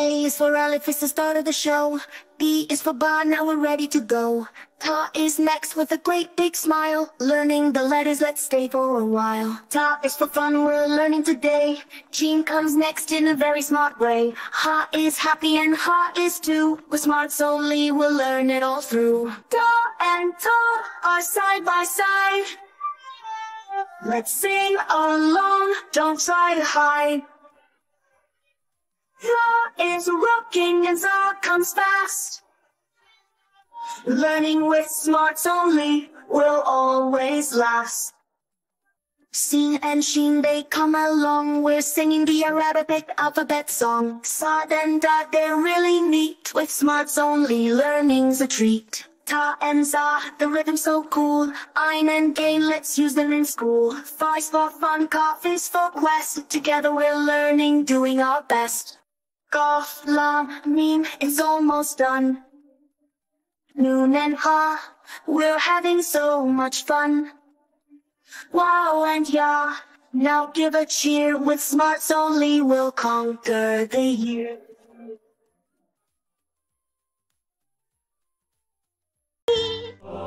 A is for Aleph, it's the start of the show. B is for Ba, now we're ready to go. Ta is next with a great big smile. Learning the letters, let's stay for a while. Ta is for fun, we're learning today. Jim comes next in a very smart way. Ha is happy and Ha is too. We're smart solely, we'll learn it all through. Da and Ta are side by side. Let's sing along, don't try to hide. Ra is rocking and Za comes fast. Learning with smarts only will always last. Sin and Shin, they come along. We're singing the Arabic alphabet song. Sad and Da, they're really neat. With smarts only, learning's a treat. Ta and Za, the rhythm's so cool. Ein and Gain, let's use them in school. Fa is for fun, Kaf is for quest. Together we're learning, doing our best. Qaf, Lam, Mim, it's almost done. Noon and Ha, we're having so much fun. Wow and Ya, now give a cheer. With smarts only, we'll conquer the year.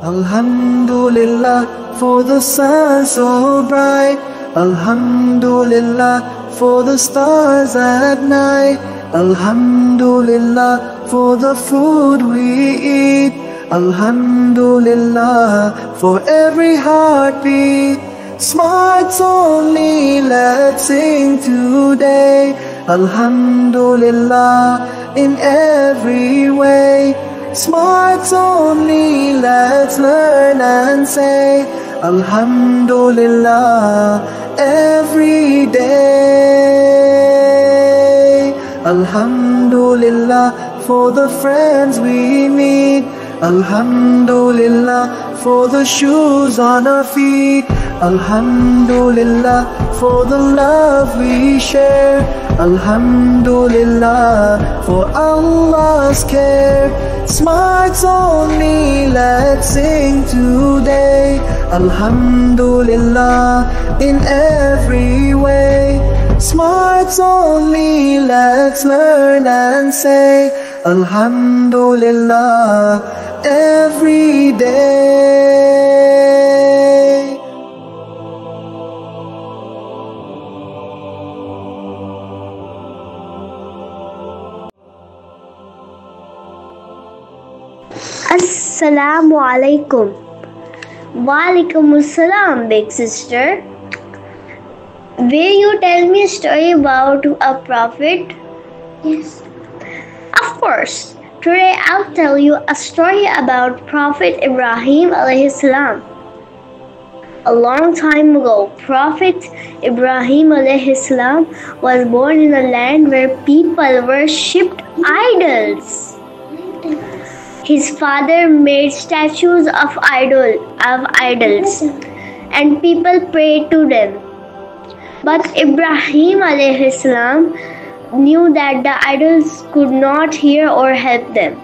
Alhamdulillah for the sun so bright. Alhamdulillah for the stars at night. Alhamdulillah for the food we eat. Alhamdulillah for every heartbeat. Smarts only, let's sing today. Alhamdulillah in every way. Smarts only, let's learn and say Alhamdulillah every day. Alhamdulillah for the friends we meet. Alhamdulillah for the shoes on our feet. Alhamdulillah for the love we share. Alhamdulillah for Allah's care. Smarts only, let's sing today. Alhamdulillah in every way. Smarts only, let's learn and say Alhamdulillah every day. Assalamu alaikum. Walaikum assalam, big sister. Will you tell me a story about a prophet? Yes. Of course. Today I'll tell you a story about Prophet Ibrahim alayhi salam. A long time ago, Prophet Ibrahim alayhi salam was born in a land where people worshipped idols. His father made statues of idols and people prayed to them. But Ibrahim alayhi salam knew that the idols could not hear or help them.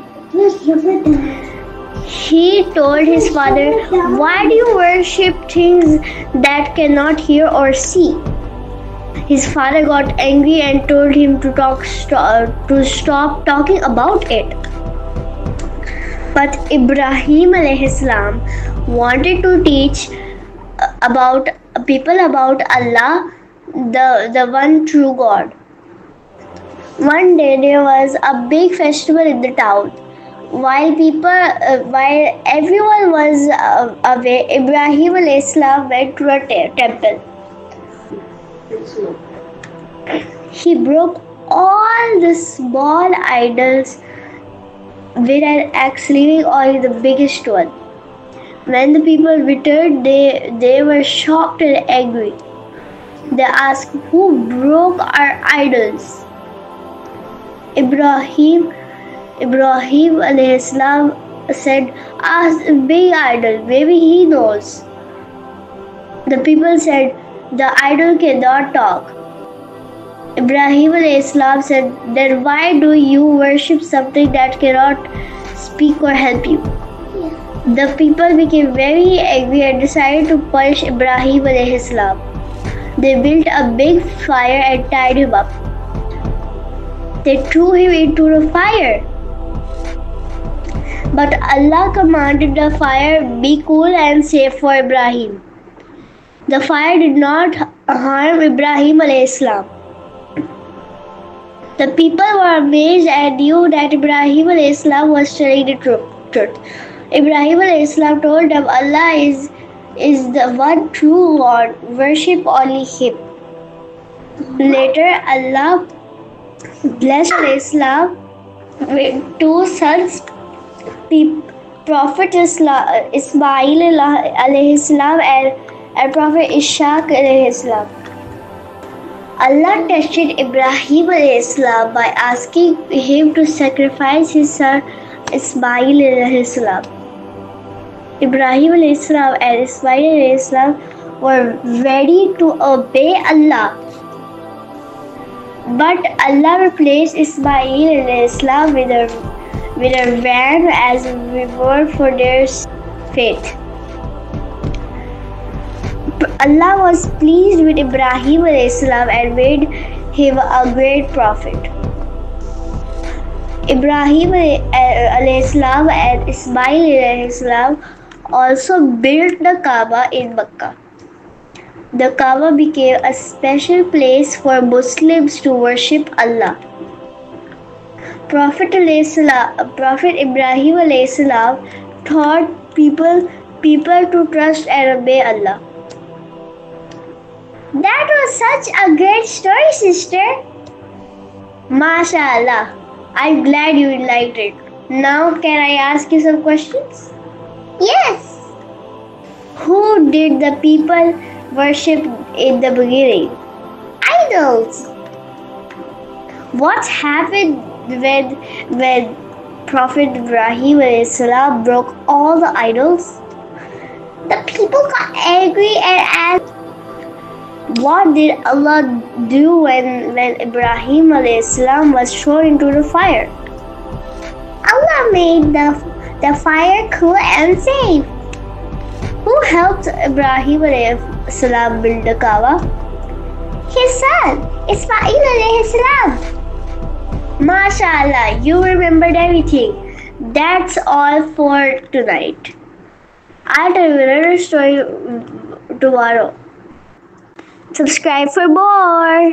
He told his father, "Why do you worship things that cannot hear or see?" His father got angry and told him to stop talking about it. But Ibrahim alayhi salam wanted to teach about people about Allah, the one true God. One day there was a big festival in the town. While everyone was away, Ibrahim alayhi salam went to a temple. He broke all the small idols with an axe, leaving only the biggest one. When the people returned, they were shocked and angry. They asked, "Who broke our idols?" Ibrahim alayhi salam said, "Ask the big idol, maybe he knows." The people said, "The idol cannot talk." Ibrahim alayhi salam said, "Then why do you worship something that cannot speak or help you?" The people became very angry and decided to punish Ibrahim alayhi salam. They built a big fire and tied him up. They threw him into the fire. But Allah commanded the fire, be cool and safe for Ibrahim. The fire did not harm Ibrahim alayhi salam. The people were amazed and knew that Ibrahim alayhi salam was telling the truth. Ibrahim alayhi salam told them, Allah is the one true Lord, worship only Him. Later, Allah blessed alayhi salam with two sons, Prophet Ismail alayhi salam and Prophet Ishaq alayhi salam. Allah tested Ibrahim alayhi salam by asking him to sacrifice his son Ismail alayhi salam. Ibrahim alayhi salam and Ismail alayhi salam were ready to obey Allah. But Allah replaced Ismail alayhi salam with a ram as a reward for their faith. Allah was pleased with Ibrahim alayhi salam and made him a great prophet. Ibrahim alayhi salam and Ismail alayhi salam also built the Kaaba in Mecca. The Kaaba became a special place for Muslims to worship Allah. Prophet Ibrahim alayhi salam taught people to trust and obey Allah. That was such a great story, sister. MashaAllah. I'm glad you liked it. Now, can I ask you some questions? Yes. Who did the people worship in the beginning? Idols. What happened when Prophet Ibrahim alayhi salam broke all the idols? The people got angry and asked, what did Allah do when Ibrahim alayhi salam was thrown into the fire? Allah made the fire cool and safe. Who helped Ibrahim alayhi salam build the Kaaba? His son, Ismail alayhi salam. MashaAllah, you remembered everything. That's all for tonight. I'll tell you another story tomorrow. Subscribe for more.